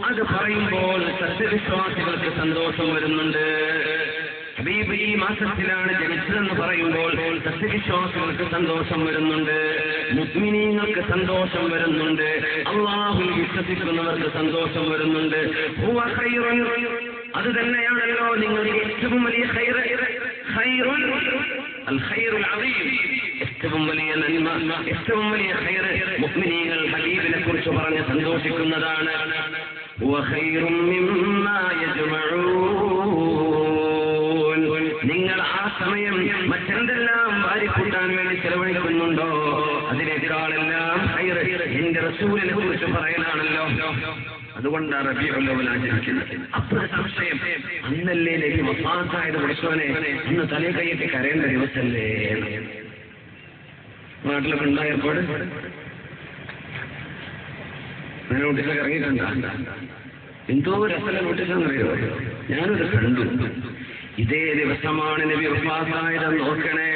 അത് പറയുമ്പോൾ സത്യവിശ്വാസികൾക്ക് സന്തോഷം വരുന്നുണ്ട്. ഹബീബ് ഈ മാസത്തിലാണ് ജനിച്ചതെന്ന് പറയുമ്പോൾ സത്യവിശ്വാസികൾക്ക് സന്തോഷം വരുന്നുണ്ട്, മുഅ്മിനീങ്ങൾക്ക് സന്തോഷം വരുന്നുണ്ട്, അല്ലാഹുവിൽ വിശ്വസിക്കുന്നവർക്ക് സന്തോഷം വരുന്നുണ്ട്. ഹുവ ഖൈറുൻ, അത് തന്നെയാണല്ലോ നിങ്ങളുടെ ഏറ്റവും വലിയ ഖൈർ. ഖൈറുൻ അൽ ഖൈറുൽ അദീം, ഏറ്റവും വലിയ നന്മ, ഏറ്റവും വലിയ ഖൈർ മുഅ്മിനീങ്ങൾ ഹബീബിനെ കുറിച്ച് പറഞ്ഞ് സന്തോഷിക്കുന്നതാണ്. ഹുവ ഖൈറും മിമ്മാ യജ്മഊൻ, നിങ്ങൾ ആ സമയം മറ്റെന്തെല്ലാം വാരിക്കൂട്ടാൻ വേണ്ടി ചെലവഴിക്കുന്നുണ്ടോ അതിനേക്കാളെല്ലാം ഖൈർ എന്റെ റസൂലിനെ കുറിച്ച് പറയാനാണല്ലോ. അതുകൊണ്ടാണ് റബീഉൽ അവ്വൽ ആചരിക്കുന്നത്. അപ്പോൾ സംശയം, അന്നല്ലേ നബി വഫാത്തായത് പഠിച്ചോനെ, ഇന്ന് തലേ കൈയ്യൊക്കെ കരയേണ്ട ദിവസമല്ലേ? നാട്ടിലൊക്കെ ഉണ്ടായപ്പോൾ ഞാൻ നോട്ടീസൊക്കെ ഇറങ്ങിയിട്ടുണ്ട്. എന്തോ രസല നോട്ടീസാണെന്നറിയോ, ഞാനത് കണ്ടു. ഇതേ ദിവസമാണ് നബി വഫാത്തായതെന്ന് ഓർക്കണേ.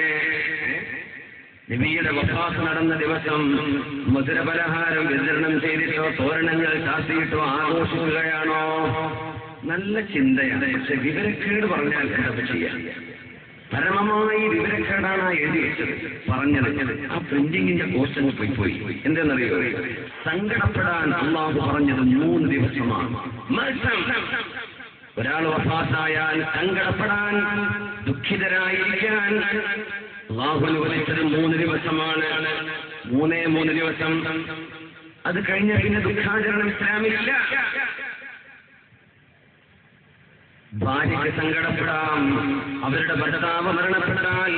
നബിയുടെ വഫാത്ത് നടന്ന ദിവസം മധുരപലഹാരം വിതരണം ചെയ്തിട്ടോ തോരണങ്ങൾ ചാർത്തിയിട്ടോ ആഘോഷിക്കുകയാണോ? നല്ല ചിന്തയാണ്. പക്ഷെ വിവരക്കേട് പറഞ്ഞാൽ എന്താ ചെയ്യാം? പരമമായി വിവരക്കേടാണ് എഴുതി വെച്ചത് പറഞ്ഞത്. ആ പ്രിന്റിങ്ങിന്റെ കോസ്റ്റങ്ങൾ പോയി. എന്തെന്നറിയോ, സങ്കടപ്പെടാൻ അല്ലാഹു പറഞ്ഞത് 3 ദിവസമാണ്. ഒരാൾ വഫാത്തായാൽ സങ്കടപ്പെടാൻ, ദുഃഖിതരായിരിക്കാൻ അല്ലാഹു അനുവദിച്ചത് 3 ദിവസമാണ്. 3 ദിവസം. അത് കഴിഞ്ഞ പിന്നെ ദുഃഖാചരണം ഇസ്ലാമിലില്ല. ഭാര്യയ്ക്ക് സങ്കടപ്പെടാം, അവരുടെ ഭർത്താവ് മരണപ്പെട്ടാൽ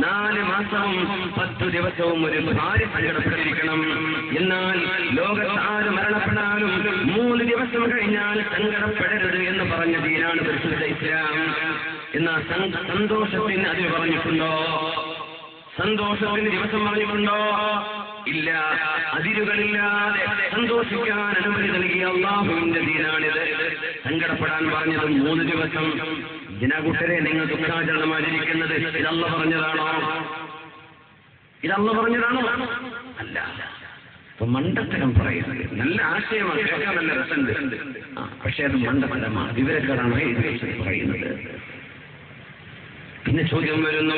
4 മാസവും 10 ദിവസവും ഒരു ഭാര്യ സങ്കടപ്പെട്ടിരിക്കണം. എന്നാൽ ലോകത്ത് ആര് മരണപ്പെടാനും 3 ദിവസം കഴിഞ്ഞാൽ സങ്കടപ്പെടരുത് എന്ന് പറഞ്ഞ ദീനാണ് പരിശുദ്ധ ഇസ്ലാം. എന്നാൽ സന്തോഷത്തിന് അതിൽ പറഞ്ഞിട്ടുണ്ടോ? സന്തോഷത്തിന് ദിവസം പറഞ്ഞിട്ടുണ്ടോ? ഇല്ല. അതിരുകളില്ലാതെ സന്തോഷിക്കാൻ അനുമതി നൽകിയ അല്ലാഹുവിന്റെ ദീനാണിത്. സങ്കടപ്പെടാൻ പറഞ്ഞത് 3 ദിവസം. ജനകൂട്ടരെ, നിങ്ങൾ ദുഃഖാചരണം ആചരിക്കുന്നത് ഇതല്ല പറഞ്ഞതാണോ? ഇതല്ല പറഞ്ഞതാണോ? അല്ല. അപ്പൊ മണ്ടത്തരം പറയുന്നത് നല്ല ആശയമാണ്, കേൾക്കാൻ നല്ല രസമുണ്ട്. പക്ഷെ അത് മണ്ടത്തരമാണ്, വിവരക്കേടാണ് പറയുന്നത്. പിന്നെ ചോദ്യം വരുന്നു,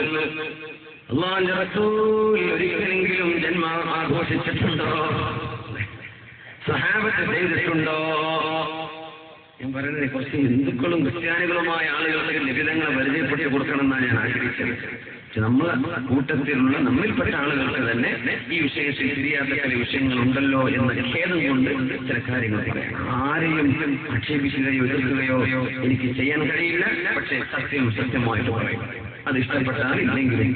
അല്ലാഹുവിന്റെ റസൂൽ ഒരിക്കലെങ്കിലും ജന്മം ആഘോഷിച്ചിട്ടുണ്ടോ? സ്വഹാബത്ത് ചെയ്തിട്ടുണ്ടോ? ഞാൻ പറയുന്നത് കുറച്ച് ഹിന്ദുക്കളും ക്രിസ്ത്യാനികളുമായ ആളുകൾക്ക് നിബിധങ്ങൾ പരിചയപ്പെട്ട് കൊടുക്കണം എന്നാണ് ഞാൻ ആഗ്രഹിച്ചത്. നമ്മളെ കൂട്ടത്തിലുള്ള നമ്മിൽപ്പെട്ട ആളുകൾക്ക് തന്നെ ഈ വിഷയത്തിൽ തിരിയാത്ത ചില വിഷയങ്ങളുണ്ടല്ലോ എന്ന ഖേദം കൊണ്ട് ചില കാര്യങ്ങൾ പറയാം. ആരെയും ആക്ഷേപിക്കുകയോ എതിർക്കുകയോ എനിക്ക് ചെയ്യാൻ കഴിയില്ല. പക്ഷേ സത്യം സത്യമായിട്ട് പറയും. അത് ഇഷ്ടപ്പെട്ടാൽ ഇല്ലെങ്കിലും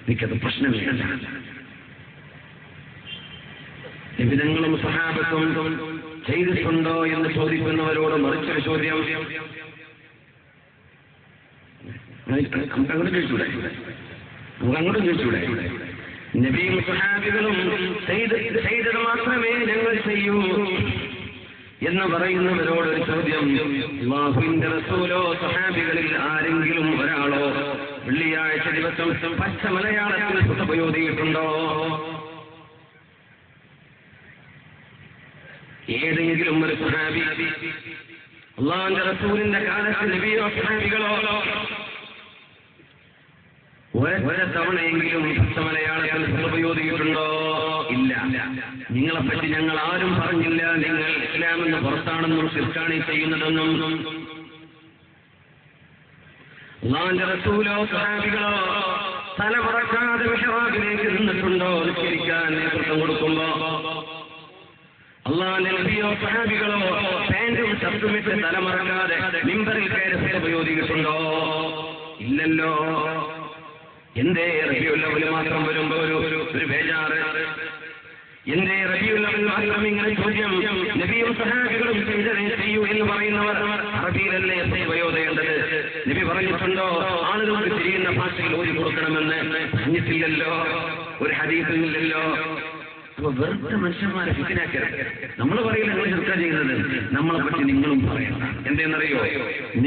എനിക്കത് പ്രശ്നമില്ല. നിബിധങ്ങളും സഹാബത്തും ചെയ്തിട്ടുണ്ടോ എന്ന് ചോദിക്കുന്നവരോട് മറിച്ചൊരു ചോദ്യം നമുക്കങ്ങോട്ട് ചോദിച്ചൂടെ? നബിയും സഹാബികളും ചെയ്തത് മാത്രമേ ഞങ്ങൾ ചെയ്യൂ എന്ന് പറയുന്നവരോടൊരു ചോദ്യം. അല്ലാഹുവിന്റെ റസൂലോ സഹാബികളിൽ ആരെങ്കിലും ഒരാളോ വെള്ളിയാഴ്ച ദിവസം പച്ച മലയാളത്തിൽ ഉപയോഗിച്ചിട്ടുണ്ടോ? ഏതെങ്കിലും ഒരു സഹാബി അല്ലാഹുവിന്റെ റസൂലിന്റെ കാലത്ത് നബിയോ സഹാബികളോ ഒരു തവണയെങ്കിലും പച്ച മലയാളത്തിൽ ഉപയോഗിച്ചിട്ടുണ്ടോ? ഇല്ല. നിങ്ങളെപ്പറ്റി ഞങ്ങൾ ആരും പറഞ്ഞില്ല നിങ്ങൾ ഇസ്ലാമെന്ന് പുറത്താണെന്നും ശിർക്കാണ് ചെയ്യുന്നതെന്നും. അല്ലാഹുവിന്റെ റസൂലോ സഹാബികളോ തലമറക്കാതെ മിഹ്റാബിലേക്ക് നിന്നിട്ടുണ്ടോ നിസ്കരിക്കാൻ നേതൃത്വം കൊടുക്കുമ്പോ? അല്ലാഹുവിന്റെ നബിയോ സഹാബികളോ പാന്റും ഷർട്ടും ഇട്ട് തലമറക്കാതെ മിമ്പറിൽ കയറി ഉപയോഗിച്ചിട്ടുണ്ടോ? ഇല്ലല്ലോ. എന്തേ റബീഉൽ അവ്വൽ മാത്രം വരുമ്പോ ഒരു ബേജാറ്? എന്തേ റബീഉൽ അവ്വൽ മാത്രം ഇങ്ങനെ ചോദ്യം? നബിയും സഹാബികളും ചെയ്തതേ ചെയ്യൂ എന്ന് പറയുന്നവർ അറബിയിലല്ലേ ഉപയോഗിക്കേണ്ടത്? നബി പറഞ്ഞിട്ടുണ്ടോ ആളുകൾക്ക് തിരിയുന്ന ഭാഷയിൽ ഓതി കൊടുക്കണമെന്ന്? പറഞ്ഞിട്ടില്ലല്ലോ, ഒരു ഹദീസില്ലല്ലോ. അപ്പൊ വെറുതെ മനുഷ്യന്മാരെ ഫിത്നാക്കരുത്. നമ്മൾ പറയില്ല നിങ്ങൾ ശിർക്ക ചെയ്യുന്നത്, നമ്മളെ പറ്റി നിങ്ങളും പറയണം. എന്തെന്നറിയോ,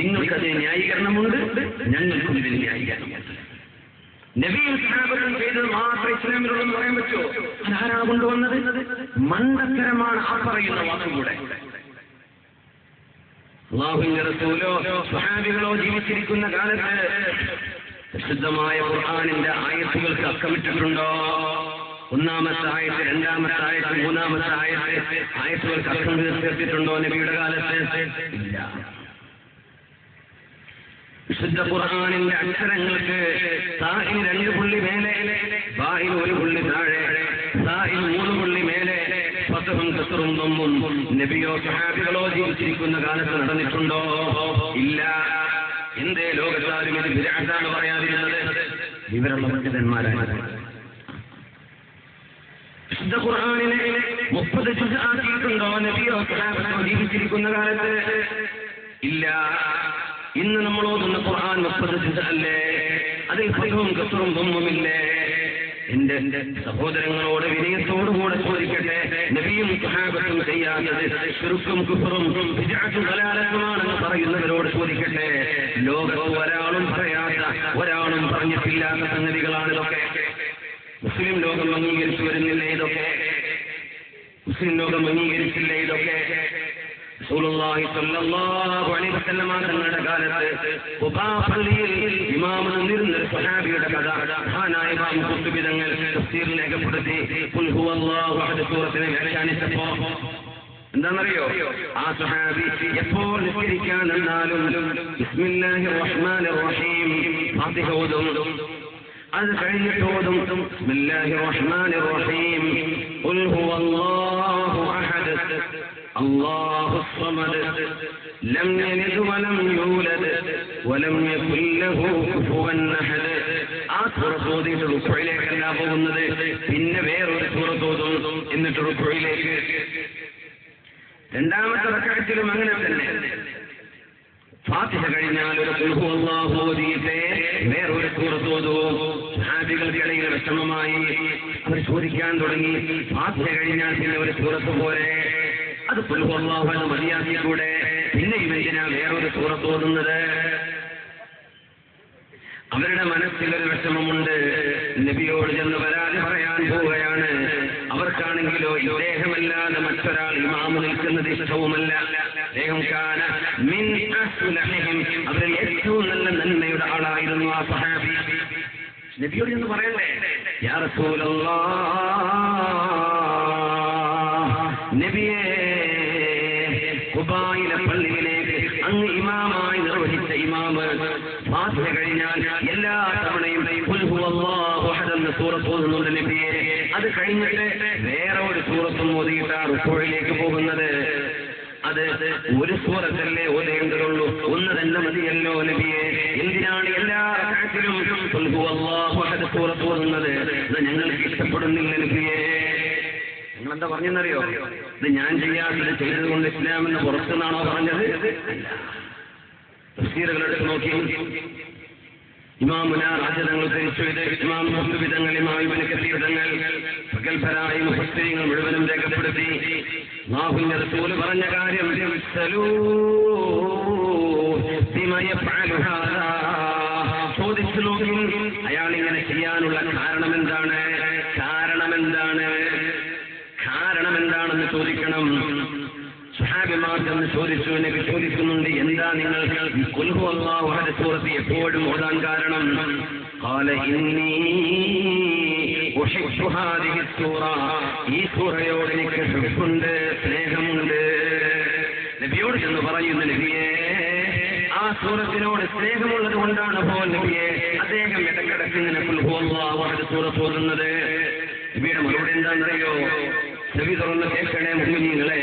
നിങ്ങൾക്കതിന് ന്യായീകരണമുണ്ട്, ഞങ്ങൾക്കും ഇതിന് ന്യായീകരണമുണ്ട്. നബിയും സഹാബത്തും ചെയ്തത് മാത്രം ഇസ്ലാമിലുള്ളതെന്ന് പറയാൻ പറ്റുമോ? അതാരാണ് കൊണ്ടുവന്നത്? മണ്ടത്തരമാണ് ആ പറയുന്ന വാക്കുകൂടെ. അല്ലാഹുവിന്റെ റസൂലോ സ്വഹാബികളോ ജീവിച്ചിരിക്കുന്ന കാലത്ത് വിശുദ്ധമായ ഖുർആനിന്റെ ആയത്തുകൾക്ക് അക്കമിട്ടിട്ടുണ്ടോ? ഒന്നാമത്തെ ആയത്ത്, രണ്ടാമത്തെ ആയത്ത്, മൂന്നാമത്തെ ആയത്തുകൾക്ക് അക്കം തീർത്തിട്ടുണ്ടോ നബിയുടെ കാലത്ത്? ഇല്ല. വിശുദ്ധ ഖുർആനിന്റെ അക്ഷരങ്ങൾക്ക് സാഇന് 2 പുള്ളി മേലെ, ബാഇന് 1 പുള്ളി താഴെ, സാഇന് 3 പുള്ളി മേലെ, ഫത്ഹും കസ്റും ദമ്മും നബിയോ സ്വഹാബികളോ ജീവിച്ചിരിക്കുന്ന കാലത്ത് നടന്നിട്ടുണ്ടോ? ഇല്ല. എന്തേ ലോകത്താരും ഇത് ബിദ്അത്താണ് പറയാതിരുന്നത്? വിവരമുള്ള പണ്ഡിതന്മാരാണ്. വിശുദ്ധ ഖുർആനിനെ 30 ജുസ് ആക്കിയിട്ടുണ്ടോ നബിയോ സ്വഹാബികളോ ജീവിച്ചിരിക്കുന്ന കാലത്ത്? ഇല്ല. ഇന്ന് നമ്മൾ ഓതുന്ന ഖുർആൻ 30 ജുസ് അല്ലേ? അതിൽ ഫത്ഹും കസ്റും ദമ്മുമില്ലേ? എന്റെ സഹോദരങ്ങളോട് വിനയത്തോടുകൂടെ ചോദിക്കട്ടെ, നബിയും സ്വഹാബത്തും ചെയ്യാത്തത് ശിർക്കും കുഫറും ബിദ്അത്തും ദലാലത്തുമാണെന്ന് പറയുന്നവരോട് ചോദിക്കട്ടെ, ലോകത്ത് ഒരാളും പറയാത്ത, ഒരാളും പറഞ്ഞിട്ടില്ലാത്ത സംഗതികളാണ് ഇതൊക്കെ. മുസ്ലിം ലോകം അംഗീകരിച്ചു വരുന്നില്ലേ ഇതൊക്കെ? മുസ്ലിം ലോകം അംഗീകരിച്ചില്ലേ ഇതൊക്കെ? റസൂലുള്ളാഹി സ്വല്ലല്ലാഹു അലൈഹി വസല്ലം തങ്ങളുടെ കാലത്ത് ഖുബാ പള്ളിയിൽ ഇമാം നിന്നിരുന്ന സ്വഹാബിയുടെ കഥ മഹാനായ ഇമാം ഖുർത്തുബി തങ്ങൾ തഫ്സീറിൽ രേഖപ്പെടുത്തി. ഖുൽ ഹുവല്ലാഹു അഹദ് സൂറത്തിനെ വ്യാഖ്യാനിച്ചപ്പോ എന്താണെന്നറിയോ? ആ സ്വഹാബി എപ്പോൾ നിസ്കരിക്കാൻ എന്നാലും ബിസ്മില്ലാഹിർ റഹ്മാനിർ റഹീം ഫാത്തിഹ ഓതും. അത് കഴിഞ്ഞിട്ട് ഓതും ബിസ്മില്ലാഹിർ റഹ്മാനിർ റഹീം ഖുൽ ഹുവല്ലാഹു അഹദ് അല്ലാഹു സ്വമദ് ലം യലിദ് വലം യൂലദ് വലം യകുൽ ലഹു കുഫുവൻ അഹദ്. ആ സൂറത്ത് ഓതിയിട്ട് റുക്ഉയിലേക്കല്ല പോകുന്നത്, പിന്നെ വേറൊരു സൂറത്ത് ഓതും, എന്നിട്ട് റുക്ഉയിലേക്ക്. രണ്ടാമത്തെ റക്അത്തിലും അങ്ങനെ തന്നെ. ഫാത്തിഹ കഴിഞ്ഞാൽ ഒരു ഖുൽ ഹുവല്ലാഹു ഓതിയിട്ട് വേറൊരു സൂറത്ത് ഓതും. സ്വഹാബികൾക്കിടയിൽ വിഷമമായി. അവർ ചോദിക്കാൻ തുടങ്ങി, ഫാത്തിഹ കഴിഞ്ഞാൽ പിന്നെ ഒരു സൂറത്ത് പോരെ? അത് ഖുൽ ഹുവല്ലാഹു എന്ന് മതിയാക്കിക്കൂടെ? പിന്നെ ഇവന്തിനാ വേറൊരു സൂറത്ത് ഓതുന്നത്? അവരുടെ മനസ്സിലൊരു വിഷമമുണ്ട്. നബിയോട് ചെന്ന് പരാതി പറയാൻ പോവുകയാണ്. അവർക്കാണെങ്കിലോ ഇദ്ദേഹമല്ലാതെ മറ്റൊരാൾ ഇമാമ് നിൽക്കുന്നത് ഇഷ്ടവുമല്ല. അദ്ദേഹം കാന മിൻ അസ്ലഹിഹിം, അവരിൽ ഏറ്റവും നല്ല നന്മയുടെ ആളായിരുന്നു ആ സ്വഹാബി. നബിയോട് ചെന്ന് പറയണ്ടേ, യാ റസൂലല്ലാഹ്, നബിയേ, ഖുബായിലെ പള്ളിയിലേക്ക് അങ്ങ് ഇമാമായി നിർവഹിച്ച ഇമാമ് ഫാത്തിഹ കഴിഞ്ഞാൽ എല്ലാ തവണയും ഖുൽ ഹുവല്ലാഹു അഹദ് എന്ന സൂറത്ത് ഓതുന്നുണ്ട് നബിയെ. അത് കഴിഞ്ഞിട്ട് വേറെ ഒരു സൂറത്തും ഓതിയിട്ട് റുക്ഊയിലേക്ക് പോകുന്നത്. അത് ഒരു സൂറത്തല്ലേ ഓതേണ്ടതുള്ളൂ, ഒന്ന് തന്നെ മതിയല്ലോ നബിയെ? എന്തിനാണ് എല്ലാ റക്അത്തിലും ഖുൽ ഹുവല്ലാഹു അഹദ് സൂറത്ത് ഓതുന്നത്? ഇത് ഞങ്ങൾക്ക് ഇഷ്ടപ്പെടുന്നില്ല നബിയെ. നിങ്ങളെന്താ പറഞ്ഞെന്നറിയോ? ഇത് ഞാൻ ചെയ്യാത്തത് ചെയ്തതുകൊണ്ട് ഇസ്ലാം എന്ന് പുറത്തുനിന്നാണോ പറഞ്ഞത്? അല്ല. തഫ്സീറുകളെടുത്ത് നോക്കി ഇമാമുന രാജതങ്ങൾ ധരിച്ചു. ഇത് ഇമാം ഖുർത്തുബി തങ്ങൾ, ഇമാം ഇബ്നു കസീർ തങ്ങൾ, പ്രഗൽഭരായ മുഫസ്സിരീങ്ങൾ മുഴുവനും രേഖപ്പെടുത്തി. അല്ലാഹുവിന്റെ റസൂൽ പറഞ്ഞ കാര്യം, ചോദിച്ചു നോക്കി അയാൾ ഇങ്ങനെ ചെയ്യാനുള്ള കാരണമെന്താണ്? കാരണമെന്താണെന്ന് ചോദിക്കണം. സ്വഹാബിമാർ എന്ന് ചോദിച്ചു. നബി ചോദിക്കുന്നുണ്ട്, എന്താ നിങ്ങൾ ഖുൽ ഹുവല്ലാഹു അഹദ് സൂറത്ത് എപ്പോഴും ഓതാൻ കാരണം? ഖാല ഇന്നി ഉഹിബ്ബു ഹാദിഹി സൂറ, ഈ സൂറയോട് എനിക്ക് ഹുബ്ബുണ്ട്, സ്നേഹമുണ്ട്. നബിയോട് ചെന്ന് പറയുന്നു, നബിയെ, ആ സൂറത്തിനോട് സ്നേഹമുള്ളത് കൊണ്ടാണ് പോൽ നബിയെ അദ്ദേഹം ഇടക്കിടക്ക് ഇങ്ങനെ ഖുൽ ഹുവല്ലാഹു അഹദ് സൂറത്ത് ഓതുന്നത്. നബിയുടെ മറുപടി എന്താണെന്നറിയോ? നബി തുറന്ന് കേൾക്കണേ മുഅ്മിനീങ്ങളെ,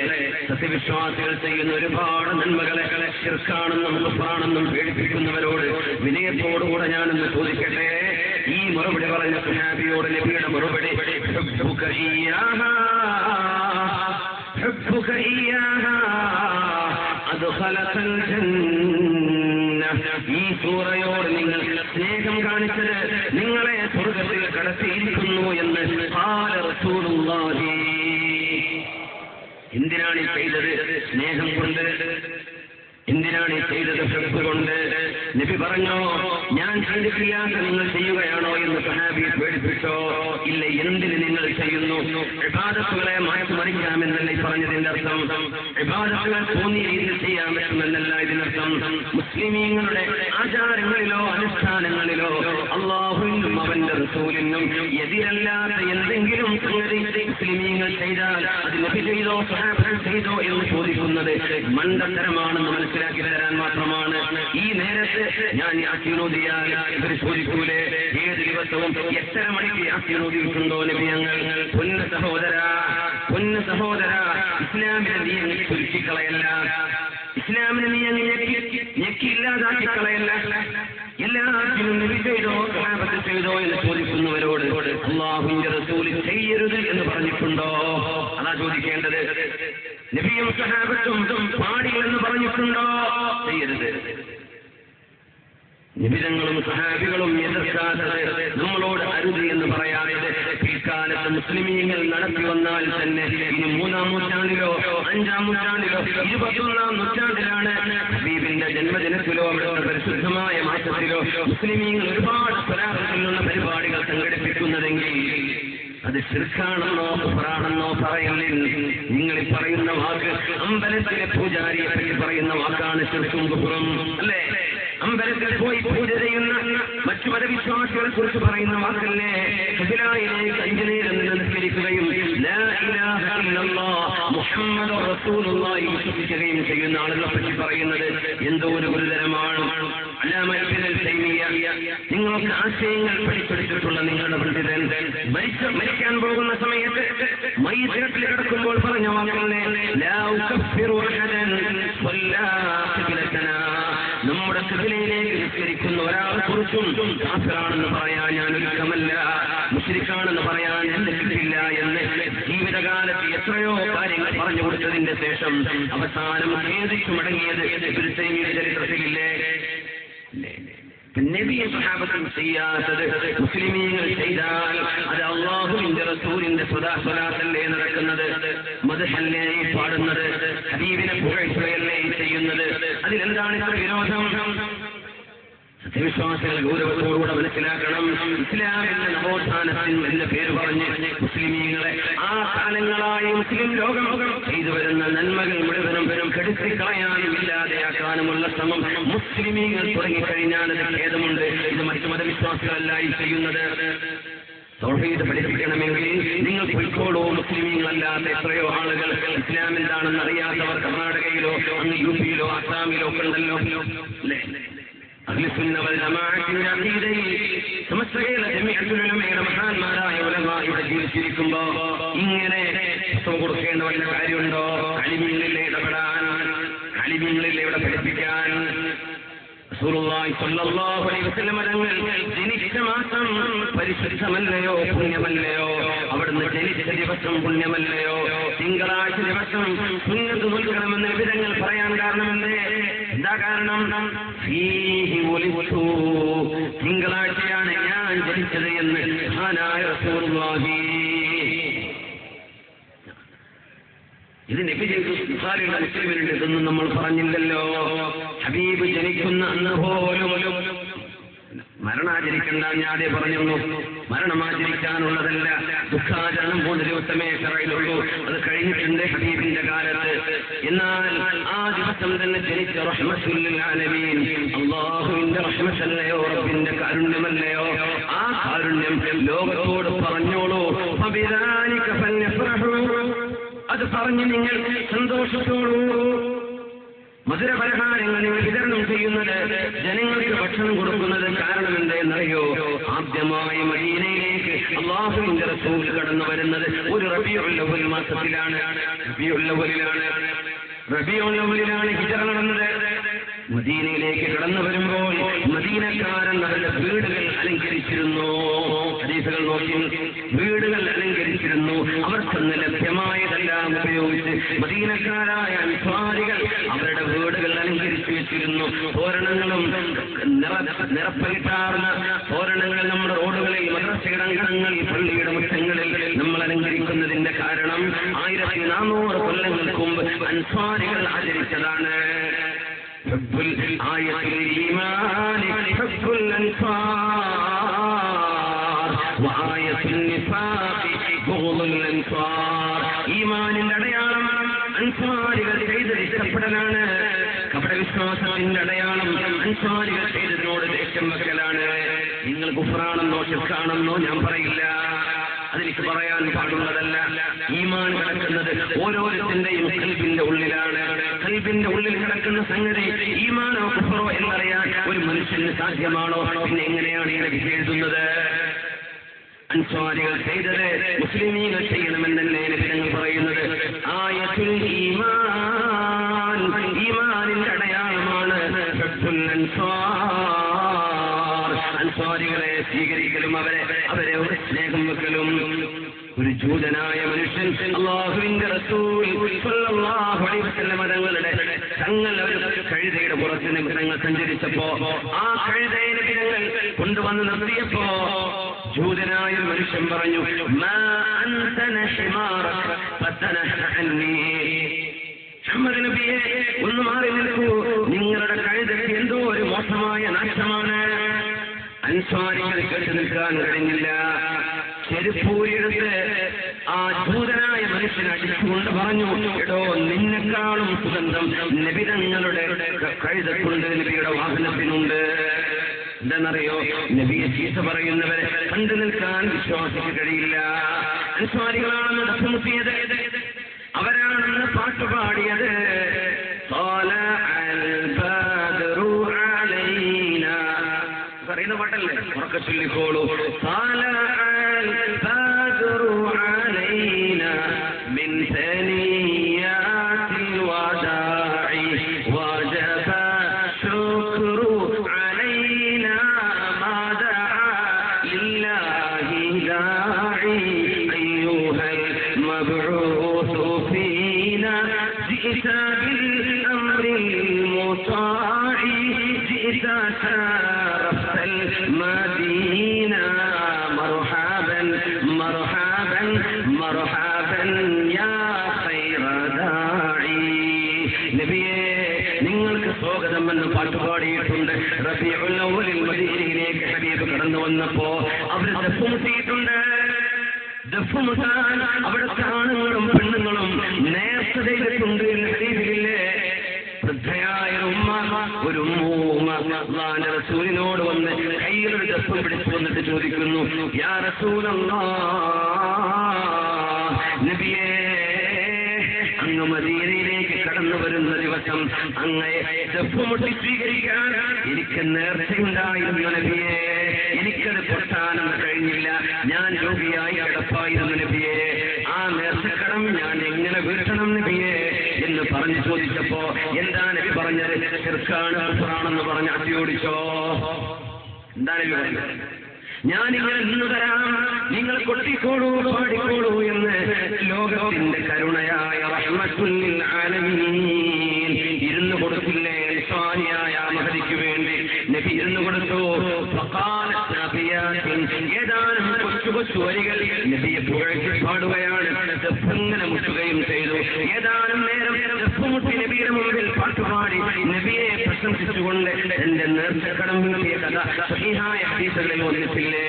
സത്യവിശ്വാസികൾ ചെയ്യുന്ന ഒരുപാട് നന്മകളെ ശിർക്കാണെന്നും കുഫ്റാണെന്നും പേടിപ്പിക്കുന്നവരോട് വിനയത്തോടുകൂടെ ഞാനൊന്ന് ചോദിക്കട്ടെ. ഈ മറുപടി പറഞ്ഞ സ്വഹാബിയോട് നബിയുടെ മറുപടി, ഹുബ്ബുക ഇയ്യാഹാ അദ്ഖലകൽ ജന്ന, ഈ സൂറയോട് നിങ്ങൾ സ്നേഹം കാണിച്ചത് നിങ്ങളെ സ്വർഗ്ഗത്തിൽ കടത്തിയിരിക്കുന്നു എന്ന് ഖാല റസൂലുള്ളാഹി. എന്തിനാണ് ഈ ചെയ്തത്? സ്നേഹം കൊണ്ട്. എന്തിനാണ് ഈ ചെയ്തത്? ഹുബ്ബ് കൊണ്ട്. നബി പറഞ്ഞോ, ഞാൻ ചെയ്തിട്ടില്ലാത്ത നിങ്ങൾ ചെയ്യുകയാണോ എന്ന് സഹാബിയെ പേടിപ്പിച്ചോ? ഇല്ല. എന്തിന് നിങ്ങൾ ചെയ്യുന്നു? ഇബാദത്തുകളെ മാറ്റിമറിക്കാമെന്നല്ല പറഞ്ഞതിന്റെ അർത്ഥം. ഇബാദത്തുകൾ തോന്നിയ രീതിയിൽ ചെയ്യാൻ പറ്റുമെന്നല്ല ഇതിനർത്ഥം. മുസ്ലിമീങ്ങളുടെ ആചാരങ്ങളിലോ അനുഷ്ഠാനങ്ങളിലോ അള്ളാഹുവിനും അവന്റെ റസൂലിനും എതിരല്ലാത്ത എന്തെങ്കിലും സംഗതി മുസ്ലിമീങ്ങൾ ചെയ്താൽ അത് നബി ചെയ്തോ സഹാബത്ത് ചെയ്തോ എന്ന് ചോദിക്കുന്നത് മണ്ടത്തരമാണെന്ന് മനസ്സിലാക്കി തരാൻ മാത്രമാണ്. ഈ നേരത്ത് ഞാൻ യാസീനോദിയാൽ ഇവർ ചോദിക്കൂലേ, ഏത് ദിവസവും എത്ര മണിക്ക് യാസീനോദിയിട്ടുണ്ടോ നബി ഞങ്ങൾ? പൊന്ന സഹോദര, ഇസ്ലാമിനെ നീ അങ്ങ് ചുരുക്കിക്കളയല്ല, ഇസ്ലാമിനെ നീ അങ്ങ് ഞെക്കിയില്ലാതാക്കി കളയല്ല. എല്ലാത്തിനും നബി ചെയ്തോ സഹാബത്ത് ചെയ്തോ എന്ന് ചോദിക്കുന്നവരോട് അല്ലാഹുവിന്റെ റസൂൽ ചെയ്യരുത് എന്ന് പറഞ്ഞിട്ടുണ്ടോ? അതാ ചോദിക്കേണ്ടത്. നബിയും സഹാബത്തും പാടില്ലെന്ന് പറഞ്ഞിട്ടുണ്ടോ? ചെയ്യരുത്. നിബിധങ്ങളും സഹാബികളും എതിർക്കാത്തത് നമ്മളോട് അരുത് എന്ന് പറയാതെ പിൽക്കാലത്ത് മുസ്ലിമീങ്ങൾ നടത്തി വന്നാൽ തന്നെ ഇനി 3-ാം നൂറ്റാണ്ടിലോ 5-ാം നൂറ്റാണ്ടിലോ 21-ാം നൂറ്റാണ്ടിലാണ് ഹബീബിന്റെ ജന്മദിനത്തിലോ അവിടുത്തെ പരിശുദ്ധമായ മാസത്തിലോ മുസ്ലിമീങ്ങൾ ഒരുപാട് സ്വലാത്തിലുള്ള പരിപാടികൾ സംഘടിപ്പിക്കുന്നതെങ്കിൽ അത് ശിർക്കാണെന്നോ കുഫറാണെന്നോ പറയലിൽ നിങ്ങൾ പറയുന്ന വാക്ക് അമ്പലത്തിലെ പൂജാരിയെ പറ്റി പറയുന്ന വാക്കാണ് ശിർക്കും കുഫറും അല്ലേ? അമ്പലത്തിൽ പോയി പൂജ ചെയ്യുന്ന മറ്റു മതവിശ്വാസികളെ കുറിച്ച് പറയുന്ന വാക്കല്ലേ? ഖുബിലായിലേക്ക് 5 നേരം നമസ്കരിക്കുകയും ലാ ഇലാഹ ഇല്ലല്ലാഹ് മുഹമ്മദുർ റസൂലുള്ളാഹി വിശ്വസിക്കുകയും ചെയ്യുന്ന ആളുകളെ പറ്റി പറയുന്നത് എന്തോ ഒരു ഗുരുതരമാണ്. അല്ലാമ ഇബ്നുൽ തൈമിയ്യ, നിങ്ങൾക്ക് ആശയങ്ങൾ പഠിച്ചെടുത്തിട്ടുള്ള നിങ്ങളുടെ പണ്ഡിതൻ മരിക്കാൻ പോകുന്ന സമയത്ത് മയ്യിത്തിൽ കിടക്കുമ്പോൾ പറഞ്ഞ വാക്കല്ലേ? ലാ ഉകഫിറു അഹദൻ വല്ലാ ഖിബ്ലതനാ, നമ്മുടെ ഖിബ്ലയിലേക്ക് നിസ്കരിക്കുന്ന ഒരാളെ കുറിച്ചും കാഫിറാണെന്ന് പറയാൻ ഞാൻ ഒരുക്കമല്ല, മുശ്രിക്കാണെന്ന് പറയാൻ എന്റെ കിട്ടില്ല എന്ന് ജീവിതകാലത്ത് എത്രയോ കാര്യങ്ങൾ പറഞ്ഞു കൊടുത്തതിന്റെ ശേഷം അവസാനം ഖേദിച്ചു മടങ്ങിയത് ഇബ്നുൽ തൈമിയ്യയുടെ ചരിത്രത്തിലില്ലേ? നബിയെ സഹാബത്തും ചെയ്യാത്തത് മുസ്ലിമീങ്ങൾ ചെയ്താൽ അത് അല്ലാഹുവിന്റെ റസൂലിന്റെ സ്വലാത്തല്ലേ നടക്കുന്നത്? മദ്ഹല്ലേ പാടുന്നത്? ഹബീബിനെ പുകഴ്ത്തുകയല്ലേ ചെയ്യുന്നത്? അതിലെന്താണ് ഇത്ര വിരോധം? സത്യവിശ്വാസികൾ ഗൗരവത്തോടുകൂടെ മനസ്സിലാക്കണം. ഇസ്ലാമിന്റെ നവോത്ഥാനത്തിന് എന്ന പേര് പറഞ്ഞ് മുസ്ലിമീങ്ങളെ ആ കാലങ്ങളായി മുസ്ലിം ലോകം ചെയ്തു വരുന്ന നന്മകൾ മുഴുവനും കെടുത്തിക്കളയാനും ഇല്ലാതെയാക്കാനുമുള്ള ശ്രമം മുസ്ലിമീങ്ങൾ തുടങ്ങിക്കഴിഞ്ഞാൽ അത് ഖേദമുണ്ട്. ഇത് മറ്റു മതവിശ്വാസികളല്ല ഈ ചെയ്യുന്നത്. തൗഹീദ് പഠിപ്പിക്കണമെങ്കിൽ നിങ്ങൾ പൊയ്ക്കോളൂ. മുസ്ലിമീങ്ങളല്ലാത്ത എത്രയോ ആളുകൾ ഇസ്ലാം എന്താണെന്ന് അറിയാത്തവർ കർണാടകയിലോ അങ്ങ് യുപിയിലോ അസാമിലോ ഒക്കെ ഉണ്ടല്ലോ അല്ലേ? അഹ്ലുസുന്ന വൽ ജമാഅത്തിന്റെ അഖീദയിൽ സമസ്തയിലെ ജമീഅത്തുൽ ഉലമയുടെ മഹാന്മാരായ ഉലമാ ഇവിടെ ജീവിച്ചിരിക്കുമ്പോ ഇങ്ങനെ കൊടുക്കേണ്ട വല്ല കാര്യമുണ്ടോ? അലിമീങ്ങളിലെ ഇടപെടാൻ, അലിമീങ്ങളിലെ ഇവിടെ പഠിപ്പിക്കാൻ. റസൂലുള്ളാഹി സ്വല്ലല്ലാഹു അലൈഹി വസല്ലം തങ്ങൾ ജനിച്ച മാസം പരിശുദ്ധമല്ലയോ പുണ്യമല്ലയോ? അവിടുന്ന് ജനിച്ച ദിവസം പുണ്യമല്ലയോ? തിങ്കളാഴ്ച ദിവസം സുന്നത്ത് നോൽക്കണമെന്ന് വിധങ്ങൾ പറയാൻ കാരണമെന്ന് എന്താ കാരണം? തിങ്കളാഴ്ചയാണ് ഞാൻ ജനിച്ചത് എന്ന് മഹാനായ റസൂലുള്ളാഹി. ഇത് നബി ചെയ്തു ബുഖാരിയുടെ മുസ്ലിമിനുണ്ട്. ഇതൊന്നും നമ്മൾ പറഞ്ഞില്ലല്ലോ. ഹബീബ് ജനിക്കുന്ന അന്ന് പോലും മരണാചരിക്കണ്ട ഞാനേ പറഞ്ഞുള്ളൂ. മരണമാചരിക്കാനുള്ളതല്ല, ദുഃഖാചരണം 3 ദിവസമേ ശറയിലുള്ളൂ. അത് കഴിഞ്ഞിട്ടുണ്ട് ഹബീബിന്റെ കാലത്ത്. എന്നാൽ ആ ദിവസം തന്നെ ജനിച്ച റഹ്മത്തുൽ ലിൽ ആലമീൻ അല്ലാഹുവിന്റെ റഹ്മത്തല്ലയോ, റബ്ബിന്റെ കാരുണ്യമല്ലയോ? ആ കാരുണ്യം ലോകത്തോട് പറഞ്ഞോളൂ. ഫബിദാലിക ഫൽയഫ്റഹൂ, അത് പറഞ്ഞ് നിങ്ങൾ സന്തോഷത്തോടൂ. മധുരപലഹാരങ്ങൾ നിങ്ങൾ വിതരണം ചെയ്യുന്നത്, ജനങ്ങൾക്ക് ഭക്ഷണം കൊടുക്കുന്നത് കാരണം എന്തെന്നറിയോ? ആദ്യമായി മദീനയിലേക്ക് അല്ലാഹുവിന്റെ റസൂൽ കടന്നു വരുന്നത് ഒരു റബീഉൽ അവ്വൽ മാസത്തിലാണ്. റബീഉൽ അവ്വലിലാണ് ഹിജ്റ നടന്നത്. മദീനയിലേക്ക് കടന്നു വരുമ്പോൾ മദീനക്കാരൻ അവരുടെ വീടുകൾ അലങ്കരിച്ചിരുന്നു. ഹദീസുകൾ നോക്കി, വീടുകൾ അലങ്കരിച്ചിരുന്നു. അവർക്കൊന്ന് ലഭ്യമായതെല്ലാം ഉപയോഗിച്ച് മദീനക്കാരായ അൻസ്വാരികൾ അവരുടെ വീടുകൾ അലങ്കരിച്ചു വെച്ചിരുന്നു. തോരണങ്ങളും നിറപ്പകിട്ടാർന്ന തോരണങ്ങൾ നമ്മുടെ റോഡുകളിൽ, മദ്രസയുടെ അങ്കണങ്ങളിൽ, പള്ളിയുടെ മുറ്റങ്ങളിൽ നമ്മൾ അലങ്കരിക്കുന്നതിന്റെ കാരണം 1400 കൊല്ലങ്ങൾക്ക് മുമ്പ് അൻസ്വാരികൾ ആചരിച്ചതാണ്. ആയത്തുൽ ഈമാൻ ഹുബ്ബുൽ അൻസാർ വആയത്തുൻ നിഫാഖി ബുഗ്ദുൽ അൻസാർ. ഈമാനിന്റെ അടയാളം അൻസാരികൾ ചെയ്തത് ഇഷ്ടപ്പെടലാണ്. കപടവിശ്വാസത്തിന്റെ അടയാളം അൻസാരികൾ ചെയ്തതിനോട് ദേഷ്യം വെക്കലാണ്. നിങ്ങൾ കുഫ്റാണെന്നോ ശിർക്കാണെന്നോ ഞാൻ പറയില്ല, അതെനിക്ക് പറയാൻ പാടുള്ളതല്ല. ഈമാൻ കിടക്കുന്നത് ഓരോരുത്തന്റെയും ഖൽബിന്റെ ഉള്ളിലാണ്. ഖൽബിന്റെ ഉള്ളിൽ കിടക്കുന്ന സംഗതി ഈമാനോ കുഫറോ എന്നറിയാൻ ഒരു മനുഷ്യന് സാധ്യമാണോ? പിന്നെ എങ്ങനെയാണ് ഇങ്ങനെ വിധിയെഴുതുന്നത്? അൻസാരികൾ ചെയ്തത് മുസ്ലിമീങ്ങൾ ചെയ്യണമെന്നല്ലേ നബിതങ്ങൾ പറയുന്നത്. ആയത്തുൽ ഈമാൻ ഈമാനിന്റെ അടയാളമാണ് ഹുബ്ബുൽ അൻസാർ. അൻസാരികളെ സ്വീകരിക്കലും അവരെ സ്നേഹം വെക്കലും. ഒരു ജൂതനായ മനുഷ്യൻ അല്ലാഹുവിന്റെ റസൂൽ സ്വല്ലല്ലാഹു അലൈഹി വസല്ലം തങ്ങളുടെ തങ്ങൾ കഴുതയുടെ പുറത്ത് തങ്ങൾ സഞ്ചരിച്ചപ്പോ ആ കഴുതയെ നബിതങ്ങൾ കൊണ്ടുവന്ന് നിർത്തിയപ്പോ ജൂതനായ മനുഷ്യൻ പറഞ്ഞു, മാ അൻതന ഹിമാറക ഫതനഹ അന്നി. മുഹമ്മദ് നബിയെ, ഒന്ന് മാറി നിൽക്കൂ, നിങ്ങളുടെ കഴുതയ്ക്ക് എന്തോ ഒരു മോശമായ നാശമാണ്. അൻസാരികൾ കേട്ടു നിൽക്കാൻ കഴിഞ്ഞില്ല. ചെരുപ്പൂരിയെടുത്ത് ആ ജൂതനായ മനുഷ്യൻ അടിച്ചുകൊണ്ട് പറഞ്ഞു, എടോ നിന്നെക്കാളും സുഗന്ധം നബിതങ്ങളുടെ കഴുതക്കുണ്ട്, നബിയുടെ വാഹനത്തിനുണ്ട്. എന്താണെന്നറിയോ? നബിയെ ചീത്ത പറയുന്നവരെ കണ്ടു നിൽക്കാൻ വിശ്വാസിക്ക് കഴിയില്ല. അൻസാരികളാണെന്ന് ദഫ്മുത്തിയത്, അവരാണെന്ന് പാട്ടുപാടിയത്. പറയുന്ന പാട്ടല്ലേ, ഉറക്കെ ചൊല്ലിക്കോളൂ. നിങ്ങൾക്ക് സ്വാഗതം എന്ന് പാട്ടുപാടിയിട്ടുണ്ട്. റബീഉൽ അവ്വലിൽ മദീനയിലേക്ക് ഹബീബ് കടന്നു വന്നപ്പോ അവർ ദഫ്മുട്ടിയിട്ടുണ്ട്. ദഫ്മുട്ടാൻ അവിടുത്തെ ആണുങ്ങളും പെണ്ണുങ്ങളും നേർച്ച ചെയ്തിട്ടുണ്ട് എന്ന് ഹദീസിലില്ലേ? വൃദ്ധയായ ഒരു അല്ലാഹുവിന്റെ റസൂലിനോട് വന്ന് കയ്യിലൊരു ദഫ്ഫ് പിടിച്ചു വന്നിട്ട് ചോദിക്കുന്നു, യാ റസൂലല്ലാഹ്, നബിയേ, അങ്ങ് മദീനയിലേക്ക് കടന്നു വരുന്ന ദിവസം അങ്ങയെ ദഫ്മുട്ടി സ്വീകരിക്കാൻ എനിക്ക് നേർച്ചയുണ്ടായിരുന്നു നബിയേ. എനിക്കത് പൊട്ടാനൊന്നും കഴിഞ്ഞില്ല. ഞാൻ രോഗിയായി കിടപ്പായിരുന്നു നബിയേ. ആ നേർച്ചക്കടം ഞാൻ എങ്ങനെ വീട്ടണം നബിയേ എന്ന് പറഞ്ഞു ചോദിച്ചപ്പോ എന്താ നബി പറഞ്ഞത്? ശിർക്കാണ്, കുഫ്റാണെന്ന് പറഞ്ഞ് അടിയോടിച്ചോ. എന്താണ് നബി പറഞ്ഞത്? ഞാനിങ്ങനെ നിന്ന് തരാം, നിങ്ങൾ കൊട്ടിക്കോളൂ, പാടിക്കോളൂ എന്ന് ലോകത്തിന്റെ കരുണയായ റഹ്മത്തുൽ ലിൽ ആലമീൻ ഇരുന്നു കൊടുത്തില്ലേ അൻസാരിയായ മഹദിക്ക് വേണ്ടി? നബി ഇരുന്നു കൊടുത്തു. ഏതാനും കൊച്ചു വരികൾ നബിയെ പുകഴ്ത്തി പാടുകയാണ്. ദഫ്ഫിങ്ങനെ മുട്ടുകയും ചെയ്തു. ഏതാനും നേരം ദഫ്മുട്ടി നബിയുടെ മുമ്പിൽ പാട്ടുപാടി നബിയെ പ്രശംസിച്ചുകൊണ്ട് എന്റെ നേർച്ചക്കടം വീട്ടിയ കഥ സ്വഹീഹായ ഹദീസുകളിൽ വന്നിട്ടില്ലേ?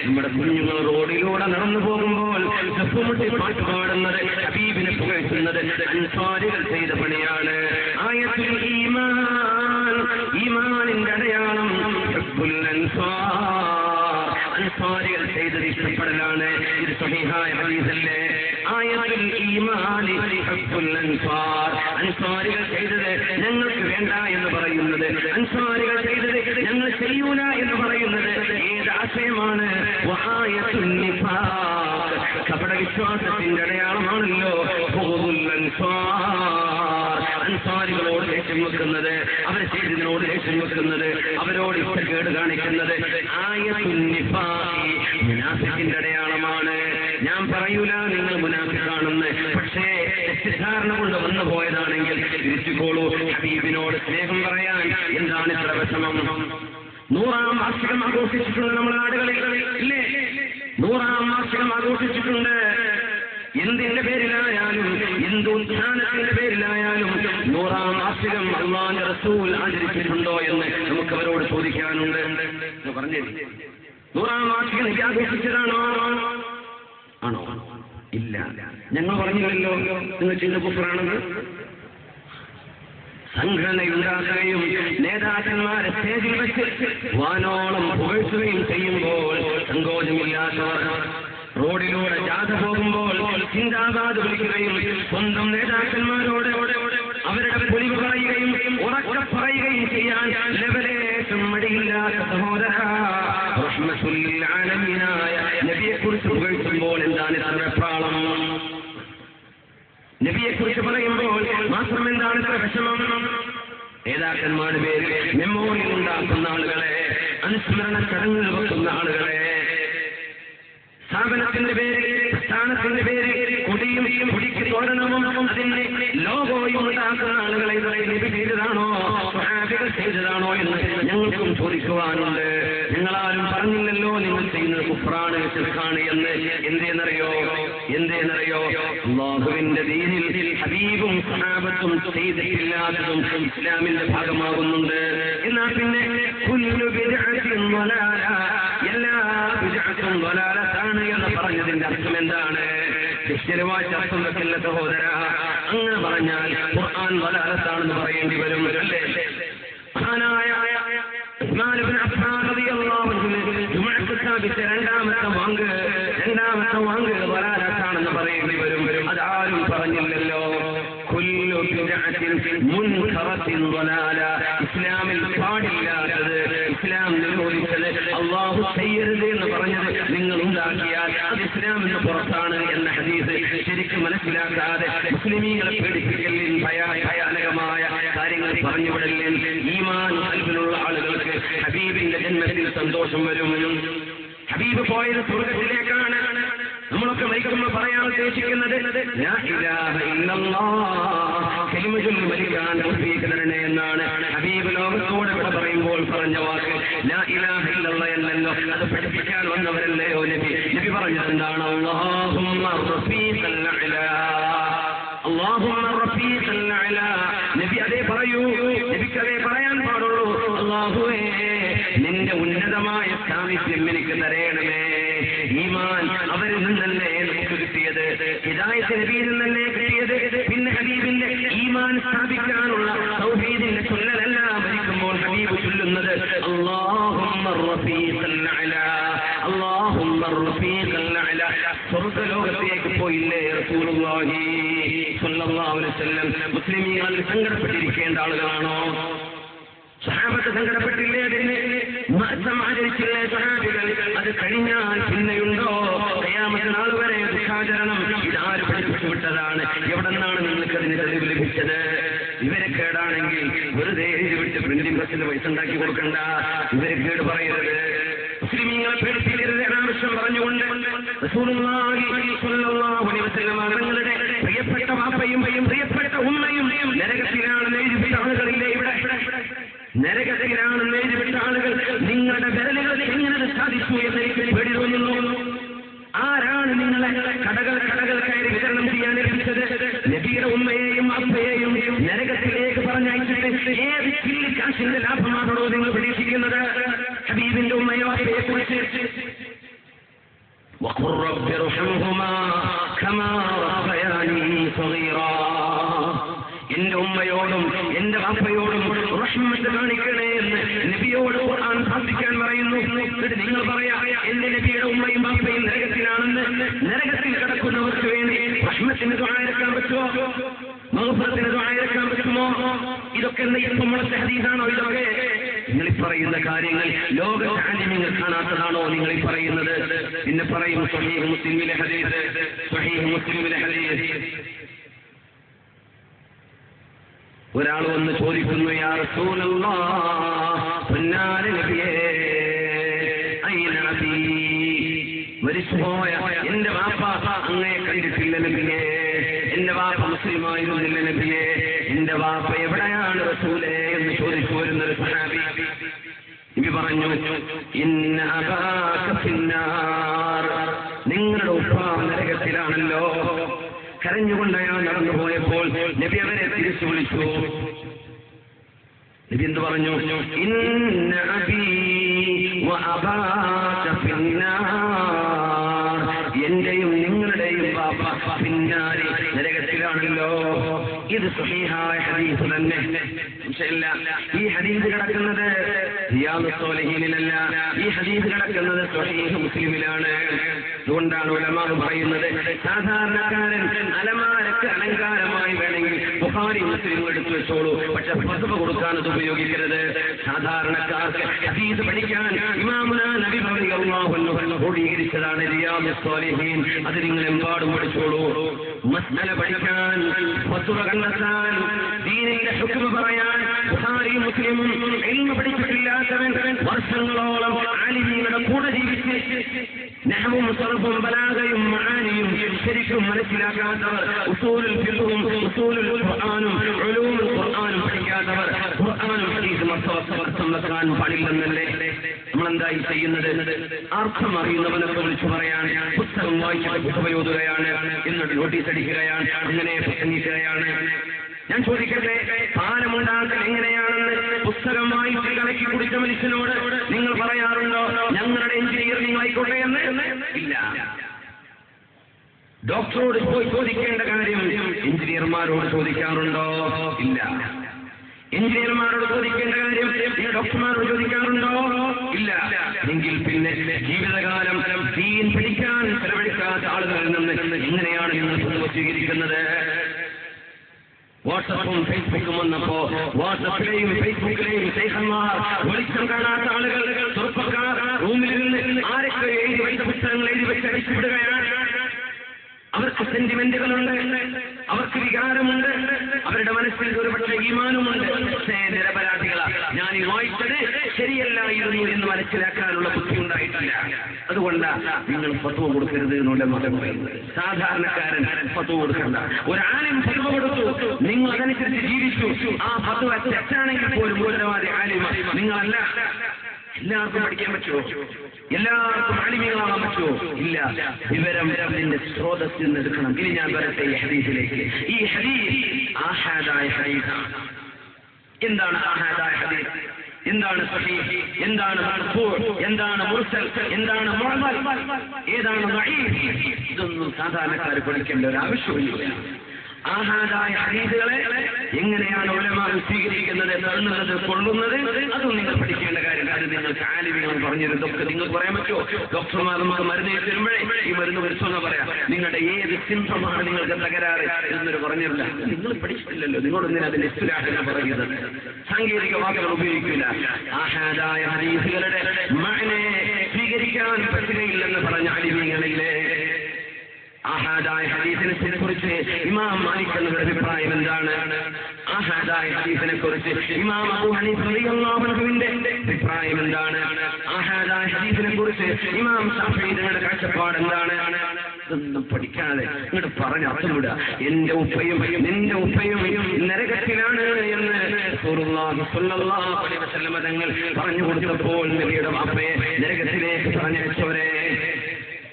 നമ്മുടെ കുഞ്ഞുങ്ങൾ റോഡിലൂടെ നടന്നു പോകുമ്പോൾ ദഫ്മുട്ടി പാട്ടുപാടുന്നത്, ഹബീബിനെ പുകഴ്ത്തുന്നത് അൻസാരികൾ ചെയ്ത പണിയാണ്. ആയത്തുൽ ഈമാൻ, ഈമാനിന്റെ അടയാളം ഹുബ്ബുൽ അൻസാർ. അൻസാരികൾ ചെയ്തത് ഇഷ്ടപ്പെടലാണ്. ഇത് സ്വഹീഹായ ഹദീസല്ലേ? ആയത്തുൽ ഈമാൻ ഹുബ്ബുൽ അൻസാർ. അൻസാരികൾ ചെയ്തത് ഞങ്ങൾക്ക് വേണ്ട എന്ന് പറയുന്നത്, അൻസാരികൾ ചെയ്തത് ഞങ്ങൾ ചെയ്യൂല എന്ന് പറയുന്നത് ഏത് ആശയമാണ്? വആയത്തുൻ നിഫാഖ്, കപടവിശ്വാസത്തിന്റെ അടയാളമാണല്ലോ ബുഗ്ദുൽ അൻസാർ. അൻസാരികളോട് ദേഷ്യം വെക്കുന്നത്, അവരെ ചെയ്തതിനോട് ദേഷ്യം വെക്കുന്നത്, അവരോട് ഇഷ്ടക്കേട് കാണിക്കുന്നത് ആയത്തുൻ നിഫാഖ്, മുനാഫിക്കിന്റെ അടയാളമാണ്. ഞാൻ പറയൂല നിങ്ങൾ മുനാഫിക്കാണെന്ന്, പക്ഷേ തെറ്റിദ്ധാരണ കൊണ്ട് വന്നു പോയതാണെങ്കിൽ തിരിച്ചുകോളൂ. ഹബീബിനോട് സ്നേഹം പറയാൻ എന്താണ് ഇത്ര വിഷമം? 100ാം വാർഷികം ആഘോഷിച്ചിട്ടുണ്ട് നമ്മുടെ നാടുകളിൽ, ഇല്ലേ? 100ാം വാർഷികം ആഘോഷിച്ചിട്ടുണ്ട്. എന്തിന്റെ പേരിലായാലും, എന്ത് ഉത്ഥാനത്തിന്റെ പേരിലായാലും 100ാം വാർഷികം അല്ലാഹുവിന്റെ റസൂൽ ആചരിച്ചിട്ടുണ്ടോ എന്ന് നമുക്ക് അവരോട് ചോദിക്കാനുണ്ട് എന്ന് പറഞ്ഞു. 100-ാം വാർഷിക നബി ആഘോഷിച്ചതാണോ? ആണോ? ഇല്ല. ഞങ്ങൾ പറഞ്ഞില്ലല്ലോ നിങ്ങൾ ചെയ്ത കുഫറാണെന്ന്. സംഘടനയുണ്ടാക്കുകയും നേതാക്കന്മാരെ സ്റ്റേജിൽ വെച്ച് വാനോളം പുകഴ്ത്തുകയും ചെയ്യുമ്പോൾ സങ്കോചമില്ലാത്തവർ റോഡിലൂടെ ജാഥ പോകുമ്പോൾ ചിന്താബാദ് വിളിക്കുകയും സ്വന്തം നേതാക്കന്മാരോട് അവരുടെ പൊലിവ് പറയുകയും ഉറക്കെ പറയുകയും ചെയ്യാൻ ലെവലേശം മടിയില്ലാത്ത സഹോദര, റഹ്മത്തുൽ ആലമീനായ നബിയെക്കുറിച്ച് പുകഴ്ത്തുമ്പോൾ എന്താണ് ഇത്ര വെപ്രാളം? നബിയെക്കുറിച്ച് പറയുമ്പോൾ മാത്രം എന്താണ് ഇത്ര വിഷമം? നേതാക്കന്മാരുടെ പേരിൽ മെമ്മോറിയൽ ഉണ്ടാക്കുന്ന ആളുകളെ, അനുസ്മരണ ചടങ്ങുകൾ വെക്കുന്ന ആളുകളെ, സ്ഥാപനത്തിന്റെ പേരിൽ സ്ഥാനത്തിന്റെ പേരിൽ കൊടിയും കൊടിക്ക് തോരണവും അതിന്റെ ലോഗോയും ഉണ്ടാക്കുന്ന ആളുകളെ നബി ചെയ്തതാണോ സ്വഹാബികൾ ചെയ്തതാണോ എന്ന് ഞങ്ങൾക്കും ചോദിക്കുവാനുണ്ട്. ഞങ്ങളാരും പറഞ്ഞില്ലല്ലോ നിങ്ങൾ ചെയ്യുന്നത് കുഫ്റാണ് ശിർക്കാണ് എന്ന്. എന്തേന്നറിയോ അല്ലാഹുവിന്റെ ദീനിൽ ഹബീബും സ്വഹാബത്തും ചെയ്തിട്ടില്ലാത്തതും ഇസ്ലാമിന്റെ ഭാഗമാകുന്നുണ്ട്. എന്നാൽ പിന്നെ കുല്ലു ബിദ്അത്തിൻ ളലാല, എല്ലാ ബിദ്അത്തും ളലാലത്താണ് എന്ന് പറഞ്ഞതിന്റെ അർത്ഥം എന്താണ്? ഡിക്ഷണറിവായി അർത്ഥം വെക്കില്ല സഹോദര. അങ്ങനെ പറഞ്ഞാൽ ഖുർആൻ ളലാലത്താണെന്ന് പറയേണ്ടി വരും. അല്ലേ? മഹാനായ ഉസ്മാൻ ഇബ്നു അഫ്ഫാൻ റളിയല്ലാഹു അൻഹു ജുമുഅത്ത് സ്ഥാപിച്ച രണ്ടാമത്തെ വാങ്ക് ളലാലത്താണെന്ന് പറയേണ്ടി വരും. അതാരും പറഞ്ഞില്ലല്ലോ. കുല്ലു ബിദ്അത്തിൻ മുൻകറത്തിൻ ളലാല, ഇസ്ലാമിൽ പാടില്ലാത്തത്, ഇസ്ലാം നിരോധിച്ചത്, അല്ലാഹു ചെയ്യരുത് എന്ന് പറഞ്ഞത് നിങ്ങൾ ഉണ്ടാക്കിയാൽ അത് ഇസ്ലാമിന് പുറത്താണ് എന്ന ഹദീസ് ശരിക്കും മനസ്സിലാക്കാതെ മുസ്ലിമീങ്ങളെ പേടിപ്പിക്കലിൽ ഭയാനകമായ കാര്യങ്ങൾ പറഞ്ഞുവിടലിൽ ഈമാൻ ഖൽബിലുള്ള ആളുകൾക്ക് ഹബീബിന്റെ ജന്മത്തിൽ സന്തോഷം വരും. ഹബീബ് പോയത് സ്വർഗ്ഗത്തിലേക്കാണ്. നമ്മളൊക്കെ മരിക്കുമ്പോൾ പറയാൻ ഉദ്ദേശിക്കുന്നത് ലാ ഇലാഹ ഇല്ലല്ലാഹ് കലിമത്തുൽ മലിക്കാൻ തൗഫീഖ് തരണേ എന്നാണ്. ഹബീബ് ലോകത്തോട് ഇവിടെ പറയുമ്പോൾ പറഞ്ഞ വാക്ക് ലാ ഇലാഹ ഇല്ലല്ലാഹ് എന്നല്ലോ. അത് പഠിപ്പിക്കാൻ വന്നവരല്ലയോ നബി. നബി പറഞ്ഞത് എന്താണ്? അല്ലാഹുമ്മ റഫീഖൽ അഅ്ലാ, അല്ലാഹുമ്മ റഫീഖൽ അഅ്ലാ. നബി അതേ പറയൂ, നബിക്ക് അതേ പറയാൻ പാടുള്ളൂ. അല്ലാഹുവേ, നിന്റെ ഉന്നതമായ സാമീപ്യം എനിക്ക് തരേണമേ. ഈമാൻ അവരിൽ നിന്നല്ലേ നമുക്ക് കിട്ടിയത്, ഹിദായത്ത് നബിയിൽ നിന്നല്ലേ കിട്ടിയത്. പിന്നെ ഹബീബിന്റെ ഈമാൻ സ്ഥാപിക്കാനുള്ള തൗഹീദിന്റെ ചൊല്ലലല്ല മരിക്കുമ്പോൾ ഹബീബ് ചൊല്ലുന്നത് അല്ലാഹുമ്മ റഫീഖൽ അഅ്ലാ, അല്ലാഹുമ്മ റഫീഖൽ അഅ്ലാ. സ്വർഗ്ഗലോകത്തേക്ക് പോയില്ലേ റസൂലുള്ളാഹി സ്വല്ലല്ലാഹു അലൈഹി വസല്ലം? മുസ്ലിമീങ്ങൾ സങ്കടപ്പെട്ടിരിക്കേണ്ട ആളുകളാണോ? സ്വഹാബത്ത് സങ്കടപ്പെട്ടില്ലേ? മാസം ആചരിച്ചില്ലേ സ്വഹാബികൾ? അത് കഴിഞ്ഞാൽ പിന്നെയുണ്ടോ? ഖിയാമത്ത് നാൾ വരെ ദുഃഖാചരണം ഇതാര് പഠിപ്പിച്ചു വിട്ടതാണ്? എവിടെ നിന്നാണ് നിങ്ങൾക്ക് അതിന് തെളിവ് ലഭിച്ചത്? ഇവരെക്കേടാണെങ്കിൽ വെറുതെ എഴുതി വിട്ട് പ്രിന്റിംഗ് പ്രസിന്റെ പൈസ ഉണ്ടാക്കി കൊടുക്കണ്ട. ഇവരെക്കേട് പറയരുത്, മുസ്ലിമീങ്ങളെ പേടിപ്പിക്കരുത് അനാവശ്യം പറഞ്ഞുകൊണ്ട് റസൂലുള്ളാഹി സ്വല്ലല്ലാഹു അലൈഹി വസല്ലം തങ്ങളുടെ പ്രിയപ്പെട്ട വാപ്പയും പ്രിയപ്പെട്ട ഉമ്മയും നരകത്തിലാണെന്ന് എഴുതിവിട്ട ആളുകളില്ലേ ഇവിടെ? നരകത്തിലാണെന്ന് എഴുതിവിട്ട ആളുകൾ നിങ്ങളുടെ വിരലുകളിൽ എങ്ങനെ സാധിച്ചു എന്ന് എനിക്ക് പേടി തോന്നുന്നു. ആരാണ് നിങ്ങളെ കടകൾ കയറി വിതരണം ചെയ്യാൻ ഏൽപ്പിച്ചത്? നബിയുടെ ഉമ്മയെയും അപ്പയെയും നരകത്തിലേക്ക് പറഞ്ഞയച്ചിട്ട് ഏത് ചില്ലി കാശിന്റെ ലാഭമാണോ നിങ്ങൾ പ്രതീക്ഷിക്കുന്നത്? ഹബീബിന്റെ ഉമ്മയോ അപ്പയെ കുറിച്ച് وقل رب ارحمهما كما ربياني صغيرا. എന്റെ ഉമ്മയോടും എന്റെ വാപ്പയോടും റഹ്മത്ത് കാണിക്കണേ എന്ന് നബിയോട് ഖുർആൻ പ്രാർത്ഥിക്കാൻ പറയുന്നു. എന്നിട്ട് നിങ്ങൾ പറയാ എന്റെ നബിയുടെ ഉമ്മയും വാപ്പയും നരകത്തിലാണെന്ന്. നരകത്തിൽ കിടക്കുന്നവർക്ക് വേണ്ടി റഹ്മത്തിന് ദുആ ഇറക്കാൻ പറ്റുമോ? മഗ്ഫിറത്തിന് ദുആ ഇറക്കാൻ പറ്റുമോ? ഇതൊക്കെ നമ്മളെ ഹദീസാണോ? ഇതൊക്കെ നിങ്ങൾ പറയുന്ന കാര്യങ്ങൾ ലോക ആലിമീങ്ങൾ കാണാത്തതാണോ നിങ്ങൾ ഈ പറയുന്നത്? പിന്നെ പറയും സ്വഹീഹ് മുസ്ലിമിലെ ഹദീസ്, സ്വഹീഹ് മുസ്ലിമിലെ ഹദീസ്. ഒരാൾ വന്ന് ചോദിക്കുന്നു, യാ റസൂലല്ലാഹ്, പൊന്നാര നബിയേ, അയ്ന നബി, മരിച്ചുപോയ എന്റെ വാപ്പ അങ്ങയെ കണ്ടിട്ടില്ല നബിയേ, എന്റെ വാപ്പ മുസ്ലിമായിരുന്നില്ല നബിയേ, എന്റെ വാപ്പ എവിടെയാണ് റസൂലേ എന്ന് ചോദിച്ചു വരുന്നൊരു സഹാബി. നബി പറഞ്ഞു, ഇന്ന അബാക ഫിന്നാർ, നിങ്ങളുടെ ഉപ്പ നരകത്തിലാണല്ലോ. കരഞ്ഞുകൊണ്ട് അയാൾ നടന്നുപോയപ്പോൾ നബി അവരെ തിരിച്ചു വിളിച്ചു. നബി എന്ത് പറഞ്ഞു? ഇന്ന അബീ വ അബാക ഫിന്നാർ, എന്റെയും നിങ്ങളുടെയും ബാപ്പ പിന്നാരി നരകത്തിലാണല്ലോ. ഇത് സ്വഹീഹായ ഹദീസ് തന്നെ. ഈ ഹദീസ് കിടക്കുന്നത് റിയാദുസ് സ്വാലിഹീനിലല്ല, ഈ ഹദീസ് കിടക്കുന്നത് സ്വഹീഹ് മുസ്ലിമിലാണ്. അതുകൊണ്ടാണ് ഉലമാ പറയുന്നത് സാധാരണക്കാരൻ അലമാരക്ക് അലങ്കാരമായി വേണമെങ്കിൽ ബുഖാരി മുസ്ലിം എടുത്തു വെച്ചോളൂ, പക്ഷെ ഫത്വ കൊടുക്കാൻ അത് ഉപയോഗിക്കരുത്. സാധാരണക്കാർക്ക് ഹദീസ് പഠിക്കാൻ ഇമാമുനാ നബി റളിയല്ലാഹു അൻഹു ക്രോഡീകരിച്ചതാണ് റിയാദുസ് സ്വാലിഹീൻ. അത് നിങ്ങൾ എമ്പാടും പഠിച്ചോളൂ. മസ്അല പഠിക്കാൻ, ഫത്വ കണ്ടെത്താൻ, ദീനിന്റെ ഹുക്മ പറയാൻ ബുഖാരി മുസ്ലിമും ഇൽമ പഠിച്ചിട്ടില്ലാത്തവൻ വർഷങ്ങളോളം ആലിമീങ്ങളുടെ കൂടെ ജീവിച്ച് നഹ്വും സർഫും ബലാഗയും മആനിയും ശരിക്കും മനസ്സിലാക്കാത്തവർ, ഉസൂലുൽ ഫിഖ്ഹും ഉസൂലുൽ ഖുർആനും ഉലൂമുൽ ഖുർആനും പഠിക്കാത്തവർ ഖുർആനും ഹദീസും അർത്ഥം വെക്കാൻ പാടില്ലെന്നല്ലേ നമ്മളെന്തായി ചെയ്യുന്നത്? അർത്ഥം അറിയുന്നവനൊക്കെ വിളിച്ചു പറയാൻ പുസ്തകം വായിച്ചിട്ട് ഉപയോഗിക്കുകയാണ്, എന്നിട്ട് നോട്ടീസ് അടിക്കുകയാണ്, അങ്ങനെ പ്രസംഗിക്കുകയാണ്. ഞാൻ ചോദിക്കട്ടെ, പാലമുണ്ടാക്കൽ എങ്ങനെയാണെന്ന് പുസ്തകം വായിച്ച് കലക്കി കുടിച്ച മനുഷ്യനോട് നിങ്ങൾ പറയാറുണ്ടോ ഞങ്ങളുടെ എഞ്ചിനീയറിംഗ് ആയിക്കോട്ടെ എന്ന്? ഇല്ല. ഡോക്ടറോട് പോയി ചോദിക്കേണ്ട കാര്യം എഞ്ചിനീയർമാരോട് ചോദിക്കാറുണ്ടോ? ഇല്ല. എഞ്ചിനീയർമാരോട് ചോദിക്കേണ്ട കാര്യം ഡോക്ടർമാരോട് ചോദിക്കാറുണ്ടോ? ഇല്ല. എങ്കിൽ പിന്നെ ജീവിതകാലം ദീൻ പഠിക്കാൻ ചെലവഴിക്കാത്ത ആളുകളിൽ നിന്ന് എങ്ങനെയാണ് നിങ്ങൾ ഫത്വ സ്വീകരിക്കുന്നത്? വാട്സപ്പും ഫേസ്ബുക്കും വന്നപ്പോ വാട്സപ്പിലെയും ഫേസ്ബുക്കിലെയും ശൈഖന്മാർ, വെളിച്ചം കാണാത്ത ആളുകൾ, ചെറുപ്പക്കാർ റൂമിൽ നിന്ന് ആരൊക്കെ എഴുതി വെച്ച പുസ്തകങ്ങൾ എഴുതി വെച്ച് അടിച്ചുവിടുകയാണ്. അവർക്ക് സെന്റിമെന്റുകളുണ്ട്, അവർക്ക് വികാരമുണ്ട്, അവരുടെ മനസ്സിൽ ഒരുപക്ഷെ ഈമാനുമുണ്ട്. പക്ഷേ നിരപരാധികളാ. ഞാൻ ഈ വായിച്ചത് ശരിയല്ലായിരുന്നു എന്ന് മനസ്സിലാക്കാനുള്ള ബുദ്ധി ഉണ്ടായിട്ടില്ല. അതുകൊണ്ട് നിങ്ങൾ ഫത്വ കൊടുക്കരുത് എന്നുള്ള മതം പറയുന്നത്. സാധാരണക്കാരൻ ഫത്വ കൊടുക്കണ്ട. ഒരു ആലിം ഫത്വ കൊടുത്തു, നിങ്ങൾ അതനുസരിച്ച് ജീവിച്ചു. ആ ഫത്വ തെറ്റാണെങ്കിൽ പോലും ഉത്തരവാദി ആലിമ നിങ്ങളല്ല. എല്ലാവർക്കും പഠിക്കാൻ പറ്റുമോ? എല്ലാവർക്കും ആലിമീകളാകാൻ പറ്റുമോ? ഇല്ല. വിവരം അതിന്റെ സ്രോതസ്സിൽ നിന്ന് എടുക്കണം. ഇനി ഞാൻ വരട്ടെ ഈ ഹദീസിലേക്ക്. ഈ ഹദീസ് ആഹാദായ ഹദീസാണ്. എന്താണ് ആഹാദായ ഹദീസ്? എന്താണ് സഹീഹ്? എന്താണ് മർഫൂഅ്? എന്താണ് മുർസൽ? എന്താണ് മുഅ്ദൽ? ഏതാണ് ദഈഫ്? ഇതൊന്നും സാധാരണക്കാർ പഠിക്കേണ്ട ഒരു ആവശ്യമില്ല. ആഹാദായ ഹദീസുകളെ എങ്ങനെയാണ് ഉലമാ സ്വീകരിക്കുന്നത്, തള്ളുന്നത്, കൊള്ളുന്നത്, അതും നിങ്ങൾ പഠിക്കേണ്ട കാര്യം. അത് നിങ്ങൾക്ക് ആലിമീങ്ങൾ പറഞ്ഞിരുന്നതൊക്കെ നിങ്ങൾക്ക് പറയാൻ പറ്റുമോ? ഡോക്ടർമാർക്ക് മരുന്ന് തരുമ്പോഴേ ഈ മരുന്ന് വരുത്തുമെന്ന് പറയാം. നിങ്ങളുടെ ഏത് സിംഹമാണ് നിങ്ങൾക്ക് തകരാറ് എന്നൊരു പറഞ്ഞില്ല. നിങ്ങൾ പഠിച്ചിട്ടില്ലല്ലോ, നിങ്ങളൊന്നിനും അതിന്റെ ഇസ്തിലാഹ് പറയുന്നത്. സാങ്കേതിക വാക്കുകൾ ഉപയോഗിക്കില്ല. ആഹാദായ ഹദീസുകളുടെ മഅനെ സ്വീകരിക്കാൻ പറ്റുകയില്ലെന്ന് പറഞ്ഞ ആലിമീങ്ങളിലെ ആഹാദായ ഹദീസിനെ കുറിച്ച് ഇമാം മാലിക് എന്നവരുടെ അഭിപ്രായം എന്താണ്? ആഹാദായ ഹദീസിനെ കുറിച്ച് ഇമാം അബൂ ഹനീഫ റളിയല്ലാഹു അൻഹുവിന്റെ അഭിപ്രായം എന്താണ്? ആഹാദായ ഹദീസിനെ കുറിച്ച് ഇമാം ശാഫിഈ തങ്ങളുടെ കാഴ്ചപ്പാട് എന്താണ്? ഇതൊന്നും പഠിക്കാതെ ഇങ്ങോട്ട് പറഞ്ഞ് അർത്ഥം വിടുക. എന്റെ ഉപ്പയും നിന്റെ ഉപ്പയും നരകത്തിലാണ് എന്ന് റസൂലുള്ളാഹി സ്വല്ലല്ലാഹു അലൈഹി വസല്ലം തങ്ങൾ പറഞ്ഞു കൊടുത്തപ്പോൾ നബിയുടെ വാപ്പയെ നരകത്തിലേക്ക് പറഞ്ഞയച്ചവരെ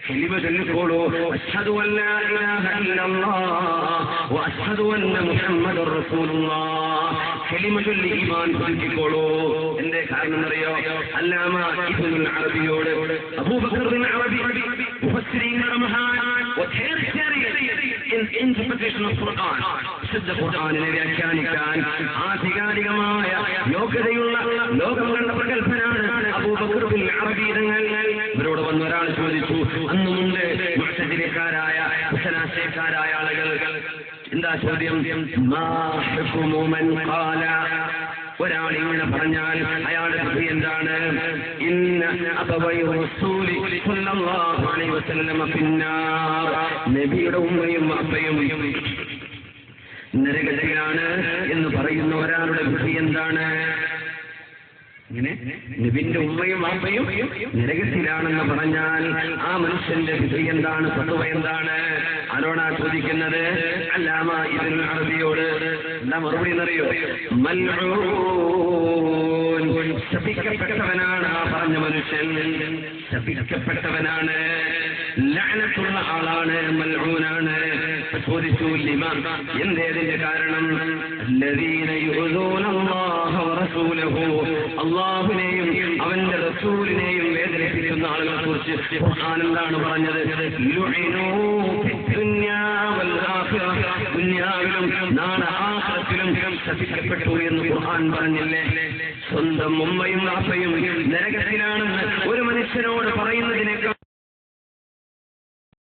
كلمة تقولوا أشهد أن لا إله إلا الله وأشهد أن محمد رسول الله. كلمة الإيمان تقولوا عند كائن الرياض علامة ابن العربي أبو بكر بن العربي مفسرين المهان وتحير in interpretation of Quran. ശുദ്ധ ഖുർആനിലെ വ്യാഖ്യാനിക്കാൻ ആധികാരികമായ യോഗ്യതയുള്ള ലോകം കണ്ട പ്രഗത്ഭനാണ് അബൂബക്കർ ബിൻ അറബി തങ്ങൾ. ഇവരോട് വന്ന ഒരാൾ ചോദിച്ചു, അന്നുമുണ്ട് മുഅ്തസിലിക്കാരായ ഹുസനാശയക്കാരായ ആളുകൾ. എന്താ ചോദ്യം? മാ ഹുക്മു മൻ ഖാല, ഒരാൾ ഇങ്ങനെ പറഞ്ഞാൽ അയാളുടെ വിധി എന്താണ്? ഇന്ന അബവൈ റസൂലി സ്വല്ലല്ലാഹു അലൈഹി വസല്ലം ഫിന്നാർ, നബിയുടെ ഉമ്മയും അപ്പയും നരകത്തിലാണ് എന്ന് പറയുന്ന ഒരാളുടെ വിധി എന്താണ്? ഇങ്ങനെ നബിന്റെ ഉമ്മയും വാപ്പയും നരകത്തിലാണെന്ന് പറഞ്ഞാൽ ആ മനുഷ്യന്റെ വിധി എന്താണ്? ഫത്വ എന്താണ്? ആരോടാ ചോദിക്കുന്നത്? അല്ലാമ ഇബ്നുൽ അറബിയോട്. എന്താ മറുപടി എന്നറിയോ? മൽഊൻ, ശപിക്കപ്പെട്ടവനാണ് ആ പറഞ്ഞ മനുഷ്യൻ. ശപിക്കപ്പെട്ടവനാണ്, ലഅനത്തുള്ള ആളാണ്, മൽഊനാണ്. ചോദിച്ചു ലിമാൻ, എന്തേതിന്റെ കാരണം? അല്ലദീന യുഊദൂന അല്ലാഹ വറസൂലഹു, അല്ലാഹുവിനെയും അവന്റെ റസൂലിനെയും വേദനിപ്പിക്കുന്ന ആളുകളെ കുറിച്ച് ഖുർആൻ എന്താണ് പറഞ്ഞത്? ലുഇനൂ ഫിദ്ദുനിയാ വൽ ആഖിറ, ദുനിയാവിലും നാളെ ആഖിറത്തിലും ശപിക്കപ്പെട്ടു എന്ന് ഖുർആൻ പറഞ്ഞില്ലേ? സ്വന്തം ഉമ്മയും വാപ്പയും നരകത്തിലാണെന്ന് ഒരു